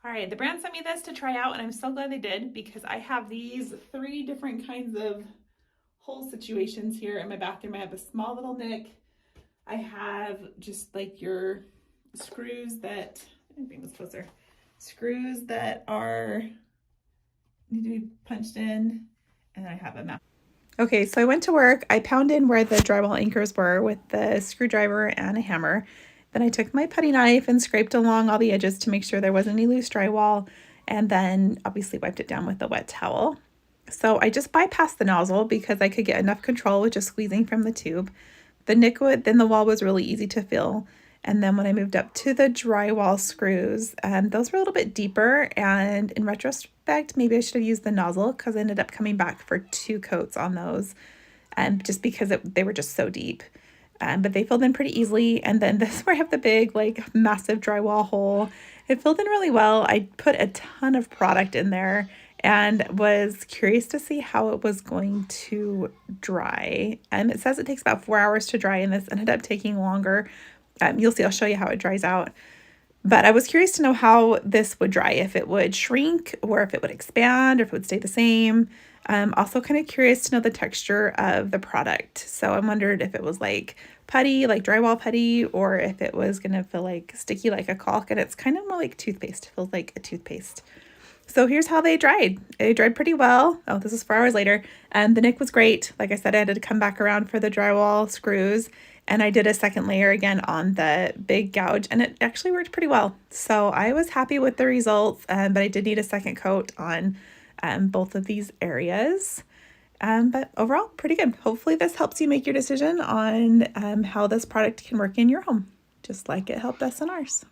All right, the brand sent me this to try out and I'm so glad they did because I have these 3 different kinds of hole situations here in my bathroom. I have a small little nick. I have just like your screws that, let me bring this closer, screws that are need to be punched in, and I have a mount. Okay, so I went to work. I pounded in where the drywall anchors were with the screwdriver and a hammer. Then I took my putty knife and scraped along all the edges to make sure there wasn't any loose drywall, and then obviously wiped it down with a wet towel. So I just bypassed the nozzle because I could get enough control with just squeezing from the tube. The nick wood, then the wall was really easy to fill. And then when I moved up to the drywall screws, those were a little bit deeper. And in retrospect, maybe I should have used the nozzle because I ended up coming back for 2 coats on those, just because they were just so deep. But they filled in pretty easily. And then this is where I have the big, like, massive drywall hole. It filled in really well. I put a ton of product in there and was curious to see how it was going to dry. It says it takes about 4 hours to dry, and this ended up taking longer. You'll see, I'll show you how it dries out. But I was curious to know how this would dry, if it would shrink or if it would expand or if it would stay the same. Also kind of curious to know the texture of the product. So I wondered if it was like putty, like drywall putty, or if it was going to feel like sticky like a caulk. And it's kind of more like toothpaste. It feels like a toothpaste. So here's how they dried. They dried pretty well. Oh, this is 4 hours later. And the nick was great. Like I said, I had to come back around for the drywall screws. And I did a second layer again on the big gouge, and it actually worked pretty well. So I was happy with the results, but I did need a second coat on both of these areas. But overall, pretty good. Hopefully this helps you make your decision on how this product can work in your home, just like it helped us in ours.